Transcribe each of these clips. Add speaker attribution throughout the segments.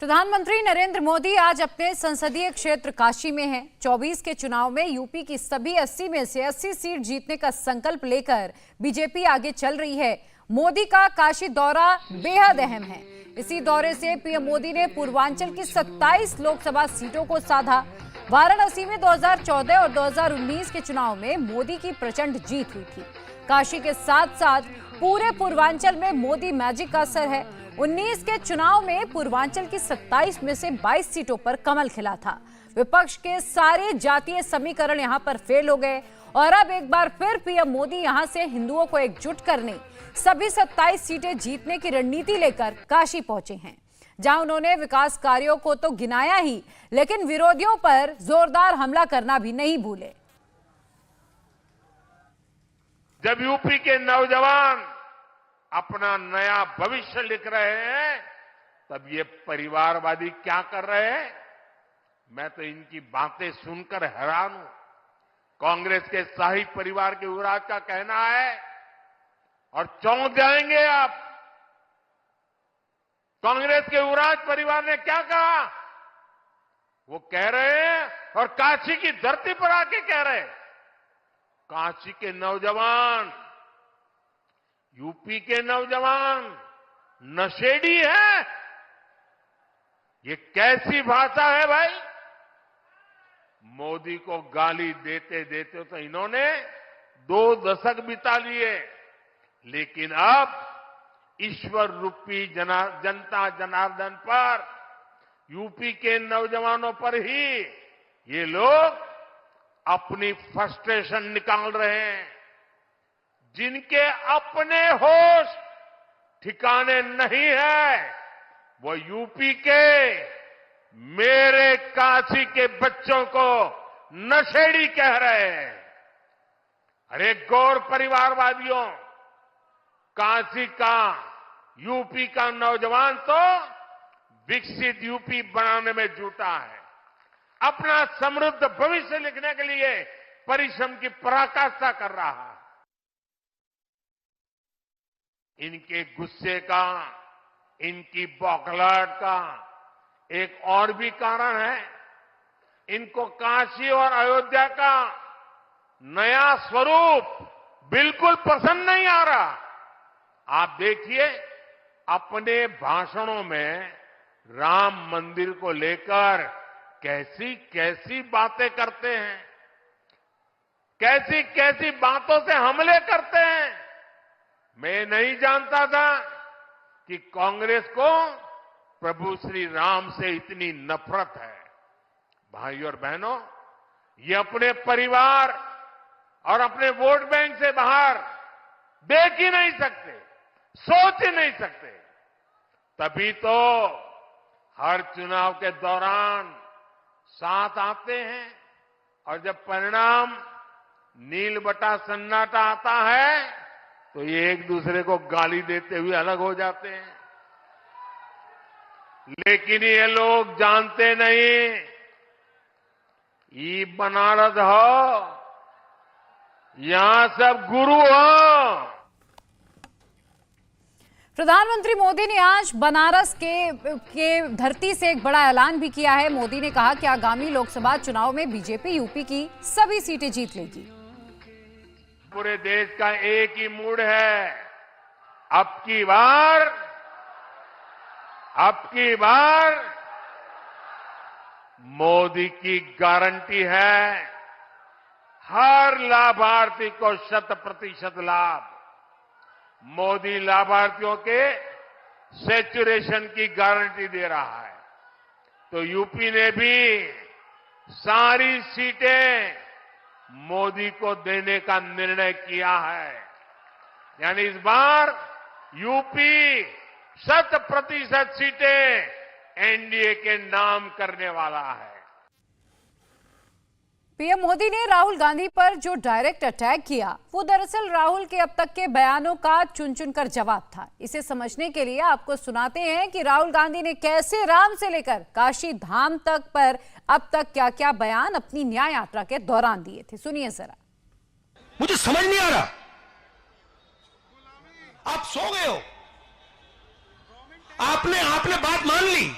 Speaker 1: प्रधानमंत्री नरेंद्र मोदी आज अपने संसदीय क्षेत्र काशी में हैं। 24 के चुनाव में यूपी की सभी 80 में से 80 सीट जीतने का संकल्प लेकर बीजेपी आगे चल रही है। मोदी का काशी दौरा बेहद अहम है। इसी दौरे से पीएम मोदी ने पूर्वांचल की 27 लोकसभा सीटों को साधा। वाराणसी में 2014 और 2019 के चुनाव में मोदी की प्रचंड जीत हुई थी। काशी के साथ साथ पूरे पूर्वांचल में मोदी मैजिक का असर है। 19 के चुनाव में पूर्वांचल की 27 में से 22 सीटों पर कमल खिला था। विपक्ष के सारे जातीय समीकरण यहां पर फेल हो गए और अब एक बार फिर पीएम मोदी यहां से हिंदुओं को एकजुट करने, सभी 27 सीटें जीतने की रणनीति लेकर काशी पहुंचे हैं, जहां उन्होंने विकास कार्यों को तो गिनाया ही, लेकिन विरोधियों पर जोरदार हमला करना भी नहीं भूले।
Speaker 2: जब यूपी के नौजवान अपना नया भविष्य लिख रहे हैं, तब ये परिवारवादी क्या कर रहे हैं? मैं तो इनकी बातें सुनकर हैरान हूं। कांग्रेस के शाही परिवार के युवराज का कहना है और चौंक जाएंगे आप। कांग्रेस के युवराज परिवार ने क्या कहा? वो कह रहे हैं और काशी की धरती पर आके कह रहे हैं, काशी के नौजवान, यूपी के नौजवान नशेड़ी है। ये कैसी भाषा है भाई? मोदी को गाली देते देते तो इन्होंने 2 दशक बिता लिए, लेकिन अब ईश्वर रूपी जनता जनार्दन पर, यूपी के नौजवानों पर ही ये लोग अपनी फ्रस्ट्रेशन निकाल रहे हैं। जिनके अपने होश ठिकाने नहीं है, वो यूपी के मेरे काशी के बच्चों को नशेड़ी कह रहे हैं। अरे गौर परिवारवादियों, काशी का, यूपी का नौजवान तो विकसित यूपी बनाने में जुटा है। अपना समृद्ध भविष्य लिखने के लिए परिश्रम की पराकाष्ठा कर रहा है। इनके गुस्से का, इनकी बौखलाहट का एक और भी कारण है। इनको काशी और अयोध्या का नया स्वरूप बिल्कुल पसंद नहीं आ रहा। आप देखिए, अपने भाषणों में राम मंदिर को लेकर कैसी कैसी बातें करते हैं, कैसी कैसी बातों से हमले करते हैं। मैं नहीं जानता था कि कांग्रेस को प्रभु श्री राम से इतनी नफरत है। भाइयों और बहनों, ये अपने परिवार और अपने वोट बैंक से बाहर देख ही नहीं सकते, सोच ही नहीं सकते। तभी तो हर चुनाव के दौरान साथ आते हैं और जब परिणाम नील बटा सन्नाटा आता है तो ये एक दूसरे को गाली देते हुए अलग हो जाते हैं। लेकिन ये लोग जानते नहीं, ये बनारस हो, यहां सब गुरु हो।
Speaker 1: प्रधानमंत्री मोदी ने आज बनारस के धरती से एक बड़ा ऐलान भी किया है। मोदी ने कहा कि आगामी लोकसभा चुनाव में बीजेपी यूपी की सभी सीटें जीत लेगी।
Speaker 2: पूरे देश का एक ही मूड है, अब की बार मोदी की गारंटी है। हर लाभार्थी को 100% लाभ। मोदी लाभार्थियों के सैचुरेशन की गारंटी दे रहा है। तो यूपी ने भी सारी सीटें मोदी को देने का निर्णय किया है। यानी इस बार यूपी 100% सीटें एनडीए के नाम करने वाला है।
Speaker 1: पीएम मोदी ने राहुल गांधी पर जो डायरेक्ट अटैक किया, वो दरअसल राहुल के अब तक के बयानों का चुन चुनकर जवाब था। इसे समझने के लिए आपको सुनाते हैं कि राहुल गांधी ने कैसे राम से लेकर काशी धाम तक पर अब तक क्या क्या बयान अपनी न्याय यात्रा के दौरान दिए थे। सुनिए जरा।
Speaker 3: मुझे समझ नहीं आ रहा, आप सो गए हो, आपने बात मान ली,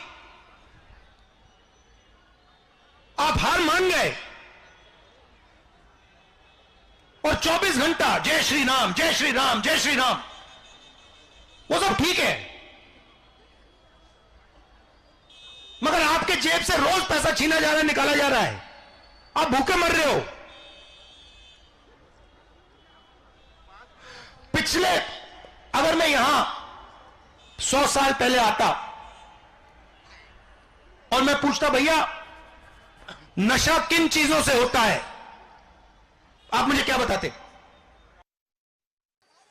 Speaker 3: 24 घंटा जय श्री राम जय श्री राम जय श्री राम, वो सब ठीक है, मगर आपके जेब से रोज पैसा छीना जा रहा है, निकाला जा रहा है, आप भूखे मर रहे हो। पिछले, अगर मैं यहां 100 साल पहले आता और मैं पूछता भैया नशा किन चीजों से होता है, आप मुझे क्या बताते?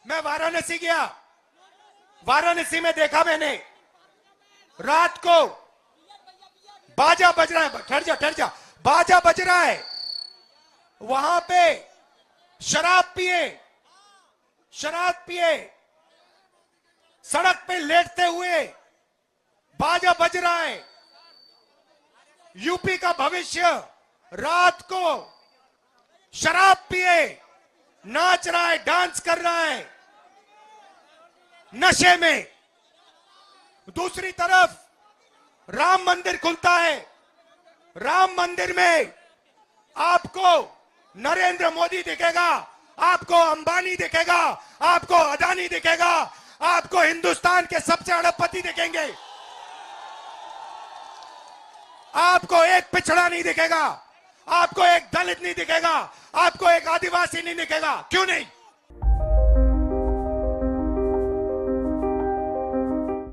Speaker 4: मैं वाराणसी गया, वाराणसी में देखा मैंने रात को बाजा बज रहा है, ठहर जा, बाजा बज रहा है, वहां पे शराब पिए सड़क पे लेटते हुए बाजा बज रहा है। यूपी का भविष्य रात को शराब पिए नाच रहा है, डांस कर रहा है नशे में। दूसरी तरफ राम मंदिर खुलता है, राम मंदिर में आपको नरेंद्र मोदी दिखेगा, आपको अंबानी दिखेगा, आपको अदानी दिखेगा, आपको हिंदुस्तान के सबसे अरबपति दिखेंगे, आपको एक पिछड़ा नहीं दिखेगा, आपको एक दलित नहीं दिखेगा, आपको एक आदिवासी नहीं दिखेगा। क्यों नहीं?